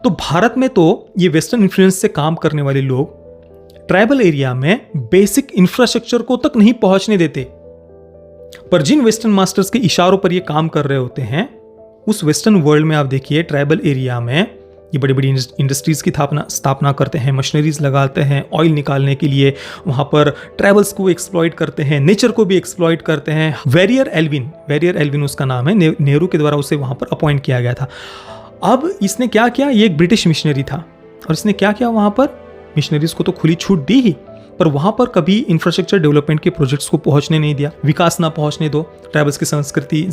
तो भारत में तो ये वेस्टर्न इन्फ्लुएंस से काम करने वाले लोग ट्राइबल एरिया में बेसिक इंफ्रास्ट्रक्चर को तक नहीं पहुंचने देते, पर जिन वेस्टर्न मास्टर्स के इशारों पर ये काम कर रहे होते हैं, उस वेस्टर्न वर्ल्ड में आप देखिए ट्राइबल एरिया में ये बड़ी बड़ी इंडस्ट्रीज की स्थापना करते हैं, मशीनरीज लगाते हैं ऑयल निकालने के लिए, वहां पर ट्राइबल्स को एक्सप्लॉइट करते हैं, नेचर को भी एक्सप्लॉइट करते हैं। वेरियर एल्विन उसका नाम है, नेहरू के द्वारा उसे वहां पर अपॉइंट किया गया था। अब इसने क्या किया, ये एक ब्रिटिश मिशनरी था और इसने क्या किया, वहां पर मिशनरीज को तो खुली छूट दी ही, पर वहां पर कभी इंफ्रास्ट्रक्चर डेवलपमेंट के प्रोजेक्ट्स को पहुंचने नहीं दिया, विकास ना पहुंचने दो ट्राइबल्स की संस्कृति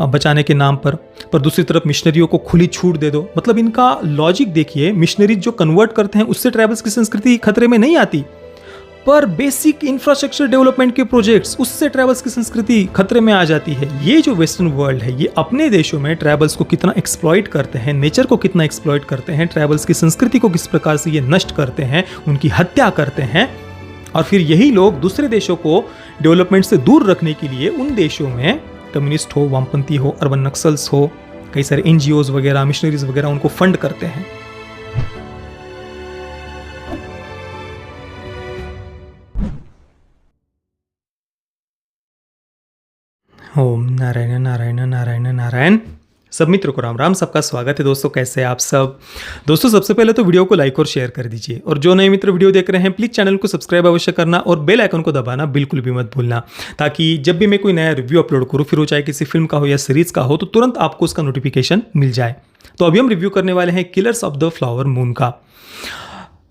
बचाने के नाम पर दूसरी तरफ मिशनरियों को खुली छूट दे दो। मतलब इनका लॉजिक देखिए, मिशनरीज जो कन्वर्ट करते हैं उससे ट्राइबल्स की संस्कृति खतरे में नहीं आती, पर बेसिक इंफ्रास्ट्रक्चर डेवलपमेंट के प्रोजेक्ट्स, उससे ट्राइबल्स की संस्कृति खतरे में आ जाती है। ये जो वेस्टर्न वर्ल्ड है, ये अपने देशों में ट्राइबल्स को कितना एक्सप्लॉइट करते हैं, नेचर को कितना एक्सप्लॉइट करते हैं, ट्राइबल्स की संस्कृति को किस प्रकार से ये नष्ट करते हैं, उनकी हत्या करते हैं, और फिर यही लोग दूसरे देशों को डेवलपमेंट से दूर रखने के लिए उन देशों में कम्युनिस्ट हो, वामपंथी हो, अर्बन नक्सल्स हो, कई सारे एनजीओज वगैरह, मिशनरीज वगैरह उनको फंड करते हैं। ओम नारायण नारायण नारायण नारायण। सब मित्रों को राम राम, सबका स्वागत है दोस्तों। कैसे हैं आप सब दोस्तों? सबसे पहले तो वीडियो को लाइक और शेयर कर दीजिए, और जो नए मित्र वीडियो देख रहे हैं प्लीज चैनल को सब्सक्राइब अवश्य करना और बेल आइकन को दबाना बिल्कुल भी मत भूलना, ताकि जब भी मैं कोई नया रिव्यू अपलोड करूँ, फिर वो चाहे किसी फिल्म का हो या सीरीज का हो, तो तुरंत आपको उसका नोटिफिकेशन मिल जाए। तो अभी हम रिव्यू करने वाले हैं killers of the flower moon का।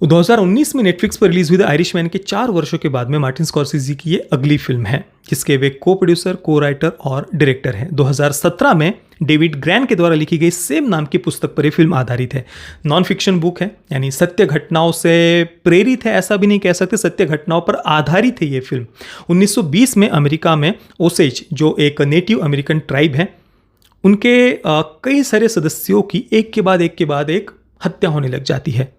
2019 में नेटफ्लिक्स पर रिलीज हुई द आयरिशमैन के 4 वर्षों के बाद में मार्टिन स्कॉर्सेज़ी की ये अगली फिल्म है, जिसके वे को प्रोड्यूसर, को राइटर और डायरेक्टर हैं। 2017 में डेविड ग्रैन के द्वारा लिखी गई सेम नाम की पुस्तक पर यह फिल्म आधारित है। नॉन फिक्शन बुक है, यानी सत्य घटनाओं से प्रेरित है ऐसा भी नहीं कह सकते, सत्य घटनाओं पर आधारित है ये फिल्म। 1920 में अमेरिका में ओसेज, जो एक नेटिव अमेरिकन ट्राइब है, उनके कई सारे सदस्यों की एक के बाद एक हत्या होने लग जाती है।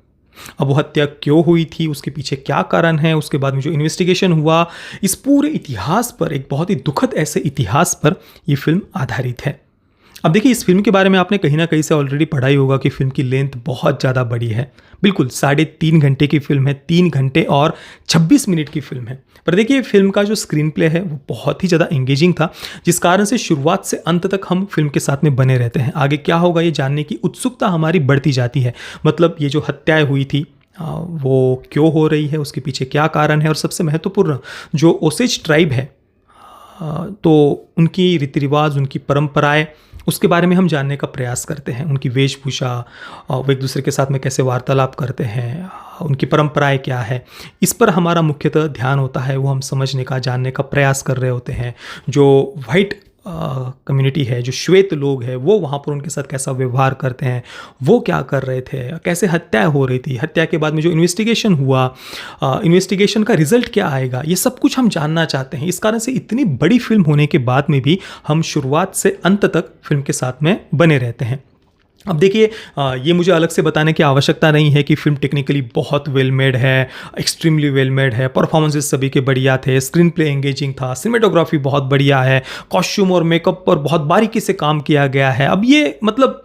अब वो हत्या क्यों हुई थी, उसके पीछे क्या कारण है, उसके बाद में जो इन्वेस्टिगेशन हुआ, इस पूरे इतिहास पर, एक बहुत ही दुखद ऐसे इतिहास पर ये फिल्म आधारित है। अब देखिए, इस फिल्म के बारे में आपने कहीं ना कहीं से ऑलरेडी पढ़ा ही होगा कि फिल्म की लेंथ बहुत ज़्यादा बड़ी है। बिल्कुल 3.5 घंटे की फिल्म है, 3 घंटे और 26 मिनट की फिल्म है। पर देखिए, फिल्म का जो स्क्रीन प्ले है वो बहुत ही ज़्यादा एंगेजिंग था, जिस कारण से शुरुआत से अंत तक हम फिल्म के साथ में बने रहते हैं। आगे क्या होगा ये जानने की उत्सुकता हमारी बढ़ती जाती है। मतलब ये जो हत्याएं हुई थी वो क्यों हो रही है, उसके पीछे क्या कारण है, और सबसे महत्वपूर्ण जो ओसेज ट्राइब है, तो उनकी रीति रिवाज, उनकी परंपराएं, उसके बारे में हम जानने का प्रयास करते हैं। उनकी वेशभूषा, वो एक दूसरे के साथ में कैसे वार्तालाप करते हैं, उनकी परंपराएं क्या है, इस पर हमारा मुख्यतः ध्यान होता है। वो हम समझने का, जानने का प्रयास कर रहे होते हैं। जो वाइट कम्युनिटी है, जो श्वेत लोग हैं, वो वहाँ पर उनके साथ कैसा व्यवहार करते हैं, वो क्या कर रहे थे, कैसे हत्या हो रही थी, हत्या के बाद में जो इन्वेस्टिगेशन हुआ, इन्वेस्टिगेशन का रिजल्ट क्या आएगा, ये सब कुछ हम जानना चाहते हैं। इस कारण से इतनी बड़ी फिल्म होने के बाद में भी हम शुरुआत से अंत तक फिल्म के साथ में बने रहते हैं। अब देखिए, ये मुझे अलग से बताने की आवश्यकता नहीं है कि फिल्म टेक्निकली बहुत वेल मेड है, एक्सट्रीमली वेल मेड है, परफॉर्मेंसेस सभी के बढ़िया थे, स्क्रीन प्ले एंगेजिंग था, सिनेमेटोग्राफी बहुत बढ़िया है, कॉस्ट्यूम और मेकअप पर बहुत बारीकी से काम किया गया है। अब ये मतलब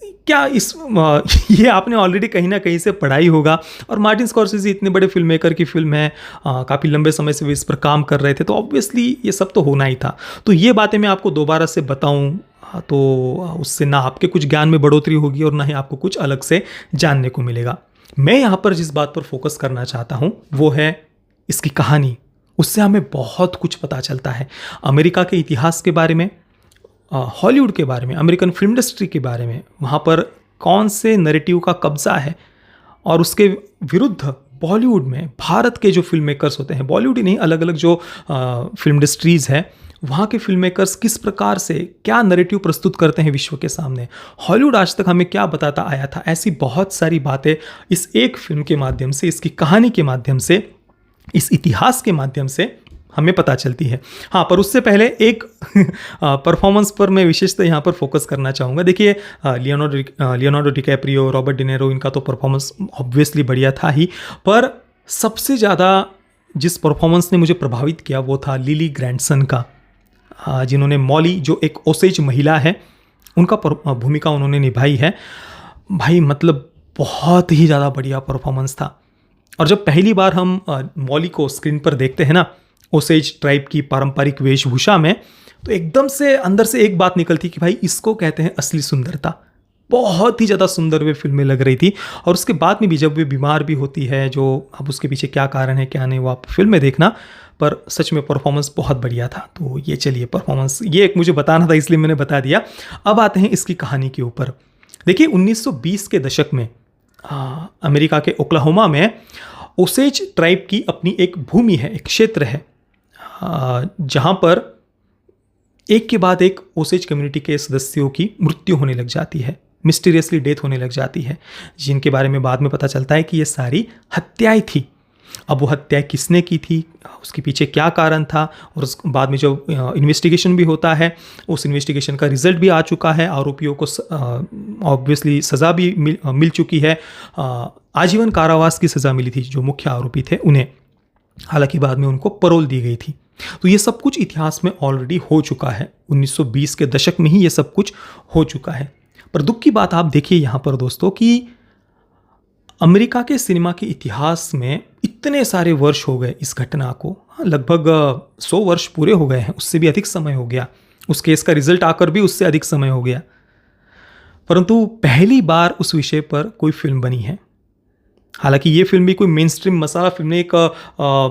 क्या ये आपने ऑलरेडी कहीं ना कहीं से पढ़ा ही होगा, और मार्टिन स्कॉर्सेज़ी इतने बड़े फिल्म मेकर की फिल्म है, काफ़ी लंबे समय से वे इस पर काम कर रहे थे, तो ऑब्वियसली ये सब तो होना ही था। तो ये बातें मैं आपको दोबारा से बताऊं तो उससे ना आपके कुछ ज्ञान में बढ़ोतरी होगी और ना ही आपको कुछ अलग से जानने को मिलेगा। मैं यहाँ पर जिस बात पर फोकस करना चाहता हूँ वो है इसकी कहानी। उससे हमें बहुत कुछ पता चलता है, अमेरिका के इतिहास के बारे में, हॉलीवुड के बारे में, अमेरिकन फिल्म इंडस्ट्री के बारे में, वहाँ पर कौन से नैरेटिव का कब्जा है, और उसके विरुद्ध बॉलीवुड में भारत के जो फिल्म मेकर्स होते हैं, बॉलीवुड ही नहीं, अलग अलग जो फिल्म इंडस्ट्रीज़ है, वहाँ के फिल्म मेकर्स किस प्रकार से क्या नैरेटिव प्रस्तुत करते हैं विश्व के सामने, हॉलीवुड आज तक हमें क्या बताता आया था। ऐसी बहुत सारी बातें इस एक फिल्म के माध्यम से, इसकी कहानी के माध्यम से, इस इतिहास के माध्यम से हमें पता चलती है। हाँ, पर उससे पहले एक परफॉर्मेंस पर मैं विशेषतः यहाँ पर फोकस करना चाहूँगा। देखिए, लियोनार्डो डिकैप्रियो, रॉबर्ट डिनेरो, इनका तो परफॉर्मेंस ऑब्वियसली बढ़िया था ही, पर सबसे ज़्यादा जिस परफॉर्मेंस ने मुझे प्रभावित किया वो था लिली ग्रैंडसन का, जिन्होंने मॉली, जो एक ओसेज महिला है, उनका भूमिका उन्होंने निभाई है। भाई मतलब बहुत ही ज़्यादा बढ़िया परफॉर्मेंस था। और जब पहली बार हम मौली को स्क्रीन पर देखते हैं ना, ओसेज ट्राइब की पारंपरिक वेशभूषा में, तो एकदम से अंदर से एक बात निकलती कि भाई इसको कहते हैं असली सुंदरता। बहुत ही ज़्यादा सुंदर वे फिल्में लग रही थी। और उसके बाद में भी जब वे बीमार भी होती है, जो अब उसके पीछे क्या कारण है क्या नहीं वो आप फिल्म में देखना, पर सच में परफॉर्मेंस बहुत बढ़िया था। तो ये चलिए परफॉर्मेंस ये एक मुझे बताना था इसलिए मैंने बता दिया। अब आते हैं इसकी कहानी के ऊपर। देखिए 1920 के दशक में अमेरिका के ओक्लाहोमा में ओसेज ट्राइब की अपनी एक भूमि है, एक क्षेत्र है, जहाँ पर एक के बाद एक ओसेज कम्युनिटी के सदस्यों की मृत्यु होने लग जाती है, मिस्टीरियसली डेथ होने लग जाती है, जिनके बारे में बाद में पता चलता है कि ये सारी हत्याएं थी। अब वो हत्या किसने की थी, उसके पीछे क्या कारण था, और उस बाद में जो इन्वेस्टिगेशन भी होता है, उस इन्वेस्टिगेशन का रिजल्ट भी आ चुका है। आरोपियों को ऑब्वियसली सज़ा भी मिल चुकी है। आजीवन कारावास की सज़ा मिली थी जो मुख्य आरोपी थे उन्हें, हालांकि बाद में उनको पैरोल दी गई थी। तो ये सब कुछ इतिहास में ऑलरेडी हो चुका है, 1920 के दशक में ही ये सब कुछ हो चुका है। पर दुख की बात आप देखिए यहाँ पर दोस्तों कि अमेरिका के सिनेमा के इतिहास में इतने सारे वर्ष हो गए इस घटना को, लगभग 100 वर्ष पूरे हो गए हैं, उससे भी अधिक समय हो गया। उस केस का रिजल्ट आकर भी उससे अधिक समय हो गया, परंतु पहली बार उस विषय पर कोई फिल्म बनी है। हालांकि ये फिल्म भी कोई मेन स्ट्रीम मसाला फिल्म ने एक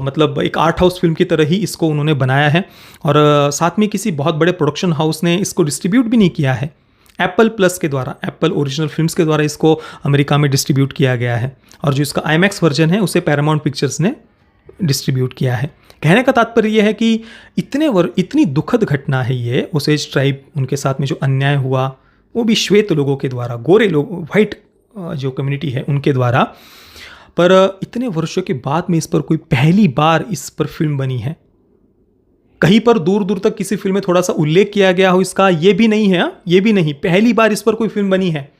मतलब एक आर्ट हाउस फिल्म की तरह ही इसको उन्होंने बनाया है, और साथ में किसी बहुत बड़े प्रोडक्शन हाउस ने इसको डिस्ट्रीब्यूट भी नहीं किया है। एप्पल प्लस के द्वारा, एप्पल ओरिजिनल फिल्म्स के द्वारा इसको अमेरिका में डिस्ट्रीब्यूट किया गया है, और जो इसका आईमैक्स वर्जन है उसे पैरामाउंट पिक्चर्स ने डिस्ट्रीब्यूट किया है। कहने का तात्पर्य यह है कि इतनी दुखद घटना है ये, ओसेज ट्राइब, उनके साथ में जो अन्याय हुआ वो भी श्वेत लोगों के द्वारा, गोरे लोग, वाइट जो कम्युनिटी है उनके द्वारा। पर इतने वर्षों के बाद में इस पर कोई पहली बार इस पर फिल्म बनी है। कहीं पर दूर दूर तक किसी फिल्म में थोड़ा सा उल्लेख किया गया हो इसका, ये भी नहीं है, ये भी नहीं, पहली बार इस पर कोई फिल्म बनी है।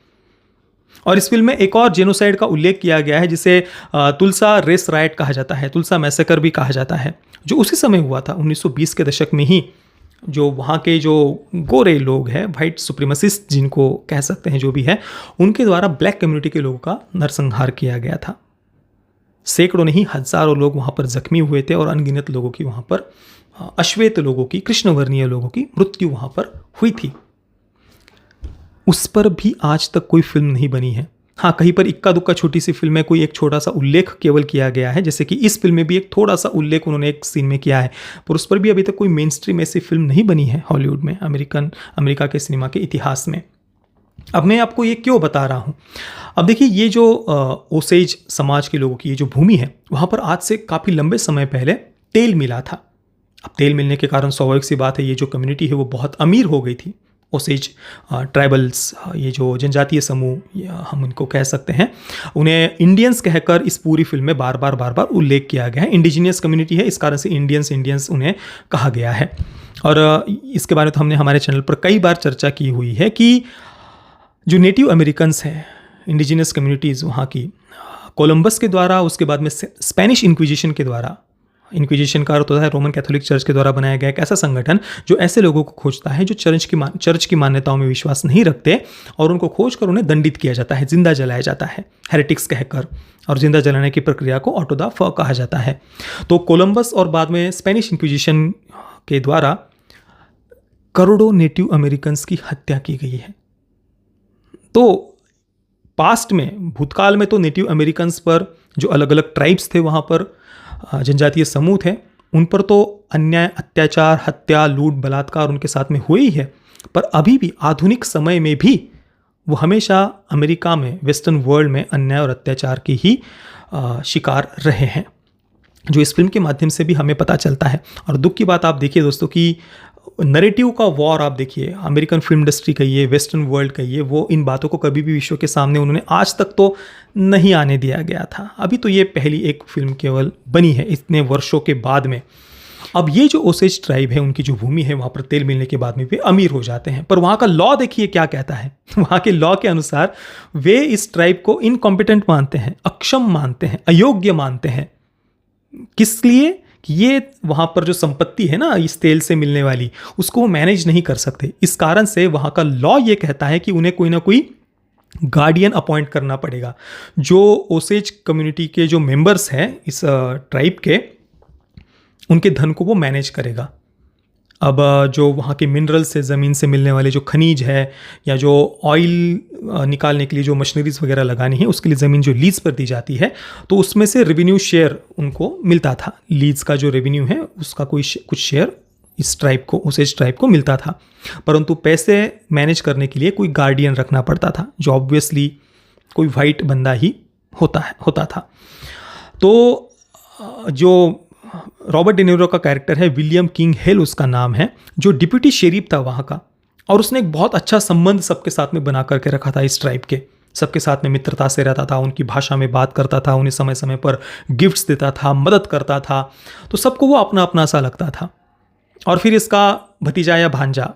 और इस फिल्म में एक और जेनोसाइड का उल्लेख किया गया है जिसे तुलसा रेस राइट कहा जाता है, तुलसा मैसेकर भी कहा जाता है, जो उसी समय हुआ था 1920 के दशक में ही। जो वहाँ के जो गोरे लोग हैं, वाइट सुप्रीमसिस्ट जिनको कह सकते हैं, जो भी है, उनके द्वारा ब्लैक कम्युनिटी के लोगों का नरसंहार किया गया था। सैकड़ों नहीं हजारों लोग वहाँ पर जख्मी हुए थे, और अनगिनत लोगों की वहाँ पर, अश्वेत लोगों की, कृष्णवर्णीय लोगों की मृत्यु वहाँ पर हुई थी। उस पर भी आज तक कोई फिल्म नहीं बनी है। हाँ, कहीं पर इक्का दुक्का छोटी सी फिल्म में कोई एक छोटा सा उल्लेख केवल किया गया है, जैसे कि इस फिल्म में भी एक थोड़ा सा उल्लेख उन्होंने एक सीन में किया है, पर उस पर भी अभी तक कोई मेन स्ट्रीम ऐसी फिल्म नहीं बनी है हॉलीवुड में, अमेरिका के सिनेमा के इतिहास में। अब मैं आपको ये क्यों बता रहा हूँ, अब देखिए ये जो ओसेज समाज के लोगों की ये जो भूमि है, वहाँ पर आज से काफ़ी लंबे समय पहले तेल मिला था। अब तेल मिलने के कारण स्वाभाविक सी बात है, ये जो कम्युनिटी है वो बहुत अमीर हो गई थी। ओसेज ट्राइबल्स, ये जो जनजातीय समूह हम इनको कह सकते हैं, उन्हें इंडियंस कहकर इस पूरी फिल्म में बार बार उल्लेख किया गया है। इंडिजिनियस कम्युनिटी है, इस कारण से इंडियंस उन्हें कहा गया है। और इसके बारे में तो हमने हमारे चैनल पर कई बार चर्चा की हुई है कि जो नेटिव अमेरिकन्स हैं, इंडिजिनियस कम्युनिटीज़ वहाँ की, कोलंबस के द्वारा, उसके बाद में स्पेनिश इंक्विजिशन के द्वारा, इंक्विजिशन का अर्थ होता है रोमन कैथोलिक चर्च के द्वारा बनाया गया एक ऐसा संगठन जो ऐसे लोगों को खोजता है जो चर्च की मान्यताओं में विश्वास नहीं रखते, और उनको खोज कर उन्हें दंडित किया जाता है, जिंदा जलाया जाता है हेरेटिक्स कहकर, और जिंदा जलाने की प्रक्रिया को ऑटो दा फ कहा जाता है। तो कोलंबस और बाद में स्पेनिश इंक्विजिशन के द्वारा करोड़ों नेटिव अमेरिकन्स की हत्या की गई है। तो पास्ट में, भूतकाल में तो नेटिव अमेरिकन्स पर, जो अलग अलग ट्राइब्स थे वहाँ पर, जनजातीय समूह थे, उन पर तो अन्याय, अत्याचार, हत्या, लूट, बलात्कार उनके साथ में हुए ही है। पर अभी भी आधुनिक समय में भी वो हमेशा अमेरिका में, वेस्टर्न वर्ल्ड में अन्याय और अत्याचार के ही शिकार रहे हैं, जो इस फिल्म के माध्यम से भी हमें पता चलता है। और दुख की बात आप देखिए दोस्तों कि नैरेटिव का वॉर आप देखिए, अमेरिकन फिल्म इंडस्ट्री कहिए, वेस्टर्न वर्ल्ड कहिए, वो इन बातों को कभी भी विश्व के सामने उन्होंने आज तक तो नहीं आने दिया गया था। अभी तो ये पहली एक फिल्म केवल बनी है इतने वर्षों के बाद में। अब ये जो ओसेज ट्राइब है, उनकी जो भूमि है, वहाँ पर तेल मिलने के बाद में वे अमीर हो जाते हैं, पर वहाँ का लॉ देखिए क्या कहता है। वहाँ के लॉ के अनुसार वे इस ट्राइब को इनकॉम्पिटेंट मानते हैं, अक्षम मानते हैं, अयोग्य मानते हैं। किस लिए? कि ये वहाँ पर जो संपत्ति है ना इस तेल से मिलने वाली, उसको वो मैनेज नहीं कर सकते। इस कारण से वहाँ का लॉ ये कहता है कि उन्हें कोई ना कोई गार्डियन अपॉइंट करना पड़ेगा। जो ओसेज कम्युनिटी के जो मेंबर्स हैं इस ट्राइब के, उनके धन को वो मैनेज करेगा। अब जो वहाँ के मिनरल्स से, ज़मीन से मिलने वाले जो खनिज है, या जो ऑयल निकालने के लिए जो मशीनरीज वगैरह लगानी है, उसके लिए ज़मीन जो लीज पर दी जाती है, तो उसमें से रेवेन्यू शेयर उनको मिलता था। लीज का जो रेवेन्यू है उसका कुछ शेयर इस ट्राइब को, उस ट्राइब को मिलता था। परंतु पैसे मैनेज करने के लिए कोई गार्डियन रखना पड़ता था, जो ऑब्वियसली कोई वाइट बंदा ही होता था। तो जो रॉबर्ट डिनीरो का कैरेक्टर है, विलियम किंग हिल उसका नाम है, जो डिप्यूटी शेरिफ था वहाँ का, और उसने एक बहुत अच्छा संबंध सबके साथ में बना करके रखा था। इस ट्राइब के सबके साथ में मित्रता से रहता था, उनकी भाषा में बात करता था, उन्हें समय समय पर गिफ्ट्स देता था, मदद करता था, तो सबको वो अपना अपना सा लगता था। और फिर इसका भतीजा या भांजा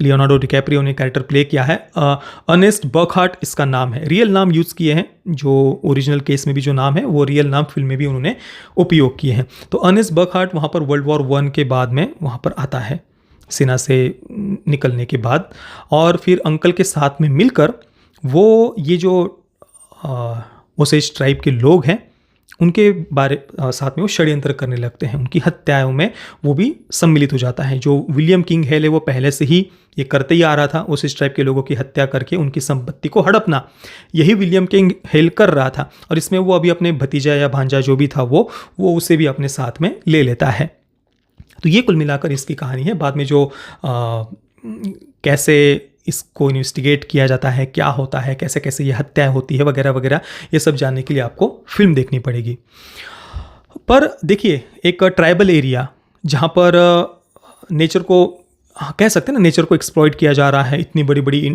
लियोनार्डो डिकैप्रियो ने कैरेक्टर प्ले किया है, अर्नेस्ट बर्कहार्ट इसका नाम है। रियल नाम यूज़ किए हैं, जो ओरिजिनल केस में भी जो नाम है वो रियल नाम फिल्म में भी उन्होंने उपयोग किए हैं। तो अर्नेस्ट बर्कहार्ट वहाँ पर वर्ल्ड वॉर 1 के बाद में वहाँ पर आता है, सेना से निकलने के बाद, और फिर अंकल के साथ में मिलकर वो ये जो ओसेज ट्राइब के लोग हैं उनके साथ में वो षड्यंत्र करने लगते हैं। उनकी हत्याओं में वो भी सम्मिलित हो जाता है। जो विलियम किंग हेल है वो पहले से ही ये करते ही आ रहा था, उस टाइप के लोगों की हत्या करके उनकी संपत्ति को हड़पना, यही विलियम किंग हेल कर रहा था। और इसमें वो अभी अपने भतीजा या भांजा जो भी था वो उसे भी अपने साथ में ले लेता है। तो ये कुल मिलाकर इसकी कहानी है। बाद में जो कैसे इसको इन्वेस्टिगेट किया जाता है, क्या होता है, कैसे कैसे ये हत्या होती है वगैरह वगैरह, ये सब जानने के लिए आपको फिल्म देखनी पड़ेगी। पर देखिए, एक ट्राइबल एरिया जहाँ पर नेचर को कह सकते हैं ना, नेचर को एक्सप्लॉइट किया जा रहा है, इतनी बड़ी बड़ी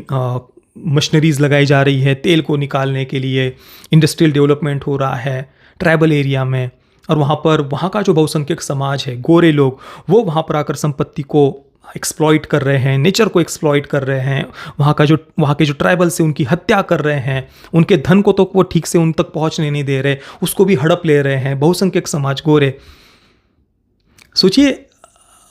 मशीनरीज लगाई जा रही है तेल को निकालने के लिए, इंडस्ट्रियल डेवलपमेंट हो रहा है ट्राइबल एरिया में, और वहाँ का जो बहुसंख्यक समाज है, गोरे लोग, वो वहाँ पर आकर संपत्ति को एक्सप्लॉइट कर रहे हैं, नेचर को एक्सप्लॉइट कर रहे हैं, वहाँ के जो ट्राइबल से उनकी हत्या कर रहे हैं, उनके धन को तो वो ठीक से उन तक पहुँचने नहीं दे रहे, उसको भी हड़प ले रहे हैं बहुसंख्यक समाज गोरे। सोचिए,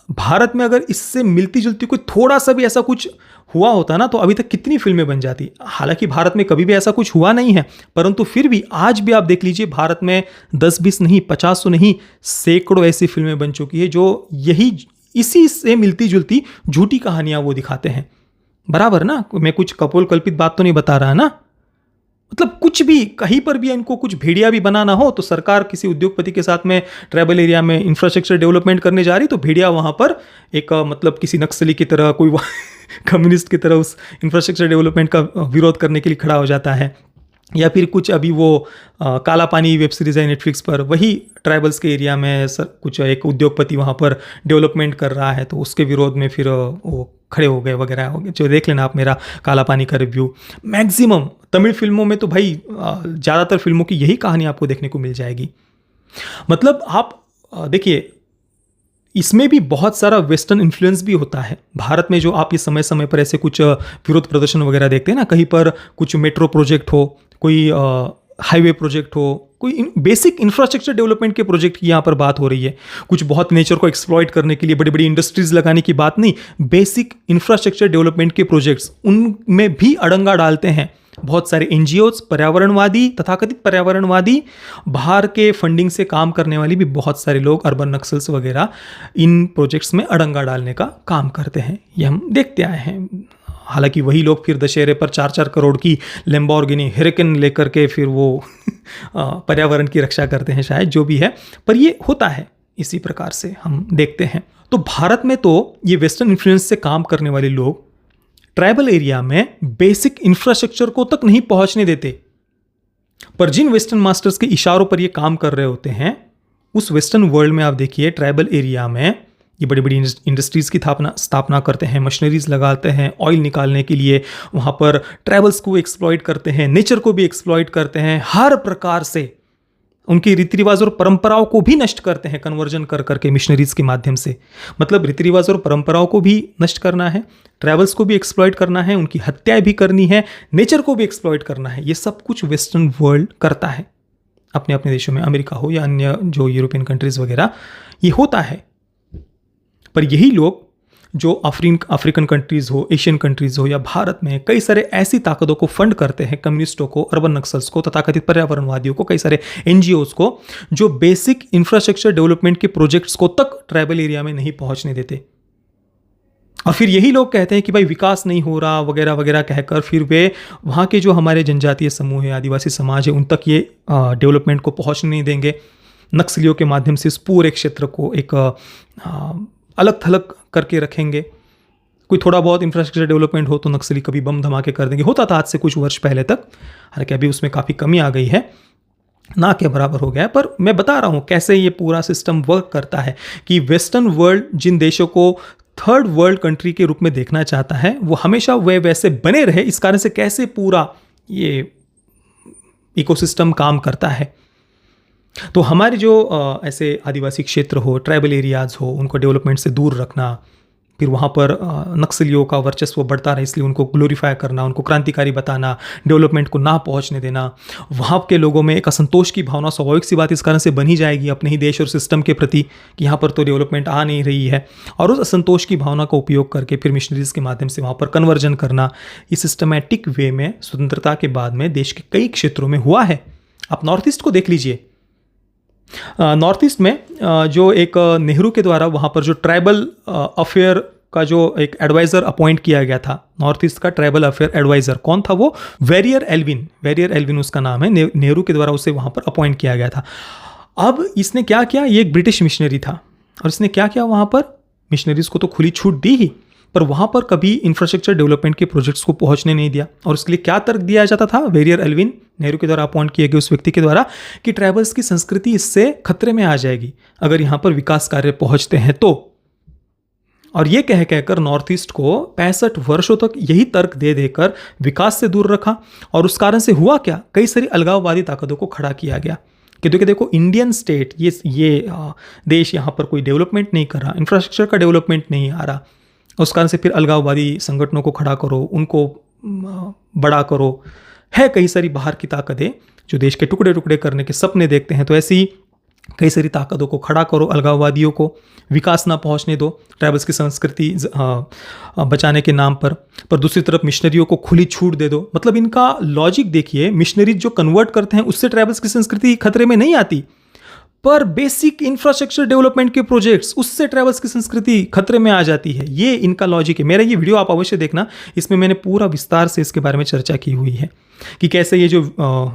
भारत में अगर इससे मिलती जुलती कोई थोड़ा सा भी ऐसा कुछ हुआ होता ना, तो अभी तक कितनी फिल्में बन जाती। हालांकि भारत में कभी भी ऐसा कुछ हुआ नहीं है, परंतु फिर भी आज भी आप देख लीजिए, भारत में 10-20 नहीं, 50 नहीं, सैकड़ों ऐसी फिल्में बन चुकी है जो इसी से मिलती जुलती झूठी कहानियां वो दिखाते हैं। बराबर ना, मैं कुछ कपोल कल्पित बात तो नहीं बता रहा ना। मतलब कुछ भी, कहीं पर भी इनको कुछ भेड़िया भी बनाना हो तो सरकार किसी उद्योगपति के साथ में ट्राइबल एरिया में इंफ्रास्ट्रक्चर डेवलपमेंट करने जा रही, तो भेड़िया वहाँ पर एक मतलब किसी नक्सली की तरह, कोई कम्युनिस्ट की तरह उस इंफ्रास्ट्रक्चर डेवलपमेंट का विरोध करने के लिए खड़ा हो जाता है। या फिर कुछ अभी वो काला पानी वेब सीरीज़ है नेटफ्लिक्स पर, वही ट्राइबल्स के एरिया में कुछ एक उद्योगपति वहाँ पर डेवलपमेंट कर रहा है, तो उसके विरोध में फिर वो खड़े हो गए वगैरह हो गए। जो देख लेना आप मेरा काला पानी का रिव्यू। मैक्सिमम तमिल फिल्मों में तो भाई ज़्यादातर फिल्मों की यही कहानी आपको देखने को मिल जाएगी। मतलब आप देखिए, इसमें भी बहुत सारा वेस्टर्न इन्फ्लुएंस भी होता है। भारत में जो आप ये समय समय पर ऐसे कुछ विरोध प्रदर्शन वगैरह देखते हैं ना, कहीं पर कुछ मेट्रो प्रोजेक्ट हो, कोई हाईवे प्रोजेक्ट हो, कोई बेसिक इंफ्रास्ट्रक्चर डेवलपमेंट के प्रोजेक्ट की यहाँ पर बात हो रही है। कुछ बहुत नेचर को एक्सप्लॉइट करने के लिए बड़ी बड़ी इंडस्ट्रीज लगाने की बात नहीं, बेसिक इंफ्रास्ट्रक्चर डेवलपमेंट के प्रोजेक्ट्स, उनमें भी अड़ंगा डालते हैं बहुत सारे एनजीओज, पर्यावरणवादी, तथाकथित पर्यावरणवादी, बाहर के फंडिंग से काम करने वाली भी बहुत सारे लोग, अर्बन नक्सल्स वगैरह, इन प्रोजेक्ट्स में अड़ंगा डालने का काम करते हैं। ये हम देखते आए हैं। हालांकि वही लोग फिर दशहरे पर 4-4 करोड़ की लैम्बोर्गिनी हेरेकन लेकर के फिर वो पर्यावरण की रक्षा करते हैं, शायद, जो भी है, पर ये होता है इसी प्रकार से हम देखते हैं। तो भारत में तो ये वेस्टर्न इन्फ्लुएंस से काम करने वाले लोग ट्राइबल एरिया में बेसिक इंफ्रास्ट्रक्चर को तक नहीं पहुंचने देते, पर जिन वेस्टर्न मास्टर्स के इशारों पर ये काम कर रहे होते हैं, उस वेस्टर्न वर्ल्ड में आप देखिए, ट्राइबल एरिया में ये बड़ी बड़ी इंडस्ट्रीज की स्थापना करते हैं, मशीनरीज लगाते हैं ऑयल निकालने के लिए, वहाँ पर ट्राइबल्स को एक्सप्लॉइट करते हैं, नेचर को भी एक्सप्लॉइट करते हैं, हर प्रकार से उनकी रीति रिवाज और परंपराओं को भी नष्ट करते हैं, कन्वर्जन कर करके मिशनरीज के माध्यम से। मतलब रीति रिवाज और परंपराओं को भी नष्ट करना है, ट्रैवल्स को भी एक्सप्लॉइट करना है, उनकी हत्याएं भी करनी है, नेचर को भी एक्सप्लॉइट करना है। ये सब कुछ वेस्टर्न वर्ल्ड करता है अपने अपने देशों में, अमेरिका हो या अन्य जो यूरोपियन कंट्रीज वगैरह, ये होता है। पर यही लोग जो अफ्रीकन कंट्रीज़ हो, एशियन कंट्रीज़ हो या भारत में कई सारे ऐसी ताकतों को फंड करते हैं, कम्युनिस्टों को, अर्बन नक्सल्स को, तथाकथित पर्यावरणवादियों को, कई सारे एनजीओज को, जो बेसिक इंफ्रास्ट्रक्चर डेवलपमेंट के प्रोजेक्ट्स को तक ट्राइबल एरिया में नहीं पहुंचने देते। और फिर यही लोग कहते हैं कि भाई विकास नहीं हो रहा वगैरह वगैरह कहकर फिर वे वहाँ के जो हमारे जनजातीय समूह है, आदिवासी समाज है, उन तक ये डेवलपमेंट को पहुँचने नहीं देंगे। नक्सलियों के माध्यम से इस पूरे क्षेत्र को एक अलग थलग करके रखेंगे। कोई थोड़ा बहुत इंफ्रास्ट्रक्चर डेवलपमेंट हो तो नक्सली कभी बम धमाके कर देंगे। होता था आज से कुछ वर्ष पहले तक, हालांकि अभी उसमें काफ़ी कमी आ गई है, ना के बराबर हो गया है। पर मैं बता रहा हूँ कैसे ये पूरा सिस्टम वर्क करता है कि वेस्टर्न वर्ल्ड जिन देशों को थर्ड वर्ल्ड कंट्री के रूप में देखना चाहता है वो हमेशा वे वैसे बने रहे। इस कारण से कैसे पूरा ये इकोसिस्टम काम करता है। तो हमारे जो ऐसे आदिवासी क्षेत्र हो, ट्राइबल एरियाज़ हो, उनको डेवलपमेंट से दूर रखना, फिर वहाँ पर नक्सलियों का वर्चस्व बढ़ता रहे इसलिए उनको ग्लोरीफाई करना, उनको क्रांतिकारी बताना, डेवलपमेंट को ना पहुँचने देना, वहाँ के लोगों में एक असंतोष की भावना स्वाभाविक सी बात इस कारण से बनी जाएगी अपने ही देश और सिस्टम के प्रति कि यहाँ पर तो डेवलपमेंट आ नहीं रही है। और उस असंतोष की भावना का उपयोग करके फिर मिशनरीज़ के माध्यम से वहाँ पर कन्वर्जन करना, इस सिस्टमैटिक वे में स्वतंत्रता के बाद में देश के कई क्षेत्रों में हुआ है। आप नॉर्थ ईस्ट को देख लीजिए। नॉर्थ ईस्ट में जो एक नेहरू के द्वारा वहाँ पर जो ट्राइबल अफेयर का जो एक एडवाइज़र अपॉइंट किया गया था, नॉर्थ ईस्ट का ट्राइबल अफेयर एडवाइज़र कौन था? वो वेरियर एल्विन उसका नाम है। नेहरू के द्वारा उसे वहाँ पर अपॉइंट किया गया था। अब इसने क्या किया? ये एक ब्रिटिश मिशनरी था और इसने क्या किया? वहाँ पर मिशनरीज़ को तो खुली छूट दी ही, पर वहाँ पर कभी इंफ्रास्ट्रक्चर डेवलपमेंट के प्रोजेक्ट्स को पहुँचने नहीं दिया। और उसके लिए क्या तर्क दिया जाता था? वेरियर एल्विन, नेहरू के द्वारा अपॉइंट किए गए उस व्यक्ति के द्वारा, कि ट्राइबल्स की संस्कृति इससे खतरे में आ जाएगी अगर यहाँ पर विकास कार्य पहुँचते हैं तो। और ये कहकर नॉर्थ ईस्ट को 65 वर्षों तक यही तर्क दे देकर विकास से दूर रखा। और उस कारण से हुआ क्या? कई सारी अलगाववादी ताकतों को खड़ा किया गया कि देखो इंडियन स्टेट, ये देश यहाँ पर कोई डेवलपमेंट नहीं कर रहा, इंफ्रास्ट्रक्चर का डेवलपमेंट नहीं आ रहा। उस कारण से फिर अलगाववादी संगठनों को खड़ा करो, उनको बड़ा करो। है कई सारी बाहर की ताकतें जो देश के टुकड़े टुकड़े करने के सपने देखते हैं, तो ऐसी कई सारी ताकतों को खड़ा करो, अलगाववादियों को विकास ना पहुंचने दो, ट्राइबल्स की संस्कृति बचाने के नाम पर दूसरी तरफ मिशनरियों को खुली छूट दे दो। मतलब इनका लॉजिक देखिए, मिशनरी जो कन्वर्ट करते हैं उससे ट्राइबल्स की संस्कृति खतरे में नहीं आती, पर बेसिक इंफ्रास्ट्रक्चर डेवलपमेंट के प्रोजेक्ट्स, उससे ट्राइबल्स की संस्कृति खतरे में आ जाती है। ये इनका लॉजिक है। मेरा ये वीडियो आप अवश्य देखना, इसमें मैंने पूरा विस्तार से इसके बारे में चर्चा की हुई है कि कैसे ये जो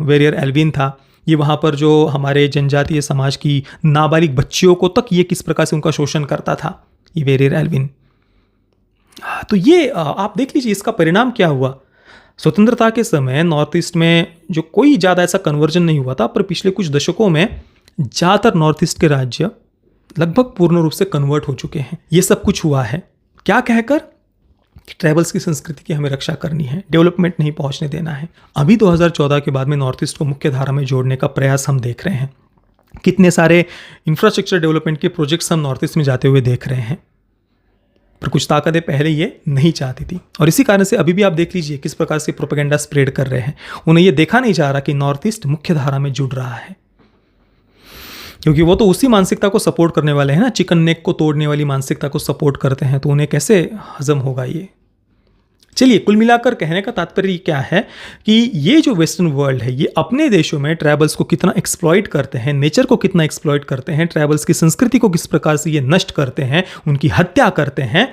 वेरियर एल्विन था, ये वहाँ पर जो हमारे जनजातीय समाज की नाबालिग बच्चियों को तक ये किस प्रकार से उनका शोषण करता था, ये वेरियर एल्विन। तो ये आप देख लीजिए इसका परिणाम क्या हुआ। स्वतंत्रता के समय नॉर्थ ईस्ट में जो कोई ज़्यादा ऐसा कन्वर्जन नहीं हुआ था, पर पिछले कुछ दशकों में ज़्यादातर नॉर्थ ईस्ट के राज्य लगभग पूर्ण रूप से कन्वर्ट हो चुके हैं। ये सब कुछ हुआ है क्या कहकर कि ट्राइबल्स की संस्कृति की हमें रक्षा करनी है, डेवलपमेंट नहीं पहुंचने देना है। अभी 2014 के बाद में नॉर्थ ईस्ट को मुख्य धारा में जोड़ने का प्रयास हम देख रहे हैं। कितने सारे इंफ्रास्ट्रक्चर डेवलपमेंट के प्रोजेक्ट्स हम नॉर्थ ईस्ट में जाते हुए देख रहे हैं, पर कुछ ताकतें पहले ये नहीं चाहती थी। और इसी कारण से अभी भी आप देख लीजिए किस प्रकार से प्रोपेगेंडा स्प्रेड कर रहे हैं। उन्हें ये देखा नहीं जा रहा कि नॉर्थ ईस्ट मुख्य धारा में जुड़ रहा है, क्योंकि वो तो उसी मानसिकता को सपोर्ट करने वाले हैं ना, चिकन नेक को तोड़ने वाली मानसिकता को सपोर्ट करते हैं, तो उन्हें कैसे हजम होगा ये। चलिए, कुल मिलाकर कहने का तात्पर्य क्या है कि ये जो वेस्टर्न वर्ल्ड है ये अपने देशों में ट्राइबल्स को कितना एक्सप्लॉइट करते हैं, नेचर को कितना एक्सप्लॉइट करते हैं, ट्राइबल्स की संस्कृति को किस प्रकार से ये नष्ट करते हैं, उनकी हत्या करते हैं।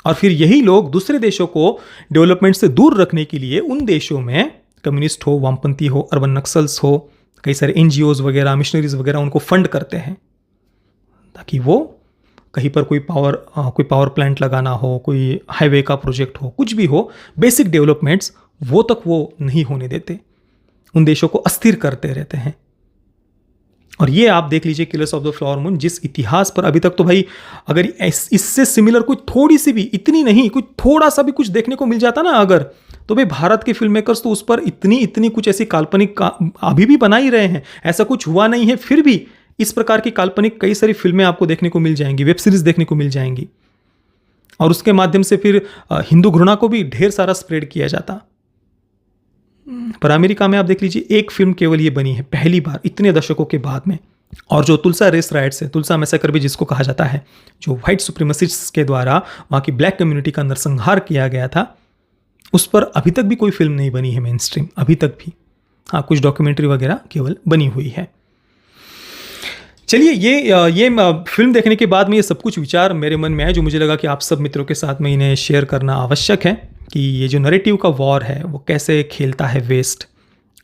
और फिर यही लोग दूसरे देशों को डेवलपमेंट से दूर रखने के लिए उन देशों में कम्युनिस्ट हो, वामपंथी हो, अर्बन नक्सल्स हो, कई सारे एनजीओज वगैरह, मिशनरीज वगैरह उनको फंड करते हैं ताकि वो कहीं पर कोई पावर प्लांट लगाना हो, कोई हाईवे का प्रोजेक्ट हो, कुछ भी हो, बेसिक डेवलपमेंट्स वो तक वो नहीं होने देते, उन देशों को अस्थिर करते रहते हैं। और ये आप देख लीजिए killers of the flower moon, जिस इतिहास पर अभी तक तो भाई अगर इससे सिमिलर कोई थोड़ी सी भी, इतनी नहीं, कुछ थोड़ा सा भी कुछ देखने को मिल जाता ना अगर, तो भाई भारत के फिल्म मेकर्स तो उस पर इतनी कुछ ऐसी काल्पनिक अभी भी बना ही रहे हैं। ऐसा कुछ हुआ नहीं है, फिर भी इस प्रकार की काल्पनिक कई सारी फिल्में आपको देखने को मिल जाएंगी, वेब सीरीज देखने को मिल जाएंगी। और उसके माध्यम से फिर हिंदू घृणा को भी ढेर सारा स्प्रेड किया जाता। पर अमेरिका में आप देख लीजिए एक फिल्म केवल ये बनी है पहली बार इतने दशकों के बाद में, और जो तुलसा रेस राइट्स है, तुलसा मैसेकर भी जिसको कहा जाता है, जो वाइट सुप्रीमसिस्ट्स के द्वारा वहाँ की ब्लैक कम्युनिटी का नरसंहार किया गया था, उस पर अभी तक भी कोई फिल्म नहीं बनी है मेन स्ट्रीम, अभी तक भी। हाँ, कुछ डॉक्यूमेंट्री वगैरह केवल बनी हुई है। चलिए, ये फिल्म देखने के बाद में ये सब कुछ विचार मेरे मन में आए, जो मुझे लगा कि आप सब मित्रों के साथ में इन्हें शेयर करना आवश्यक है कि ये जो नैरेटिव का वॉर है वो कैसे खेलता है वेस्ट,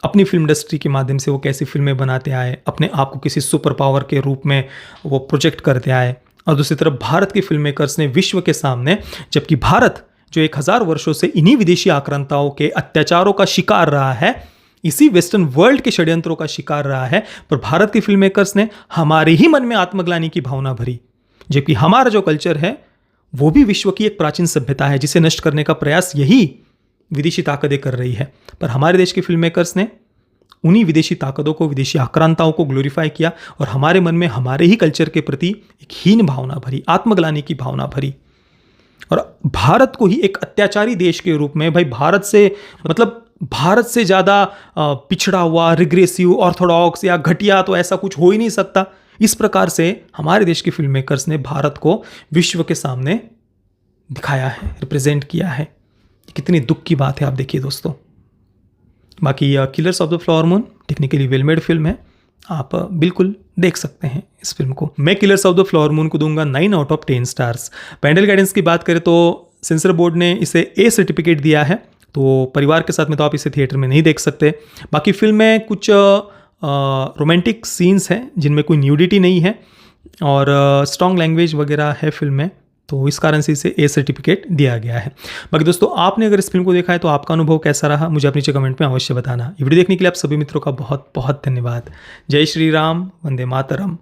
अपनी फिल्म इंडस्ट्री के माध्यम से वो कैसी फिल्में बनाते आए, अपने आप को किसी सुपर पावर के रूप में वो प्रोजेक्ट करते आए, और दूसरी तरफ भारत के फिल्म मेकर्स ने विश्व के सामने, जबकि भारत जो 1000 वर्षों से इन्हीं विदेशी आक्रांताओं के अत्याचारों का शिकार रहा है, इसी वेस्टर्न वर्ल्ड के षड्यंत्रों का शिकार रहा है, पर भारत के फिल्म मेकर्स ने हमारे ही मन में आत्मग्लानि की भावना भरी, जबकि हमारा जो कल्चर है वो भी विश्व की एक प्राचीन सभ्यता है जिसे नष्ट करने का प्रयास यही विदेशी ताकतें कर रही है। पर हमारे देश के फिल्म मेकर्स ने उन्हीं विदेशी ताकतों को, विदेशी आक्रांताओं को ग्लोरीफाई किया और हमारे मन में हमारे ही कल्चर के प्रति एक हीन भावना भरी, आत्मग्लानि की भावना भरी, और भारत को ही एक अत्याचारी देश के रूप में, भाई भारत से ज़्यादा पिछड़ा हुआ, रिग्रेसिव, ऑर्थोडॉक्स या घटिया तो ऐसा कुछ हो ही नहीं सकता। इस प्रकार से हमारे देश के फिल्म मेकर्स ने भारत को विश्व के सामने दिखाया है, रिप्रेजेंट किया है। कितनी दुख की बात है, आप देखिए दोस्तों। बाकी killers of the flower moon technically well made film है, आप बिल्कुल देख सकते हैं इस फिल्म को। मैं killers of the flower moon को दूंगा 9 out of 10 stars. Panel guidance की बात करें तो सेंसर बोर्ड ने इसे ए सर्टिफिकेट दिया है, तो परिवार के साथ में तो आप इसे थिएटर में नहीं देख सकते। बाकी फिल्म में कुछ रोमांटिक सीन्स हैं जिनमें कोई न्यूडिटी नहीं है, और स्ट्रॉन्ग लैंग्वेज वगैरह है फिल्म में, तो इस कारण से इसे ए सर्टिफिकेट दिया गया है। बाकी दोस्तों, आपने अगर इस फिल्म को देखा है तो आपका अनुभव कैसा रहा, मुझे अपने नीचे कमेंट में अवश्य बताना। ये वीडियो देखने के लिए आप सभी मित्रों का बहुत बहुत धन्यवाद। जय श्री राम, वंदे मातरम।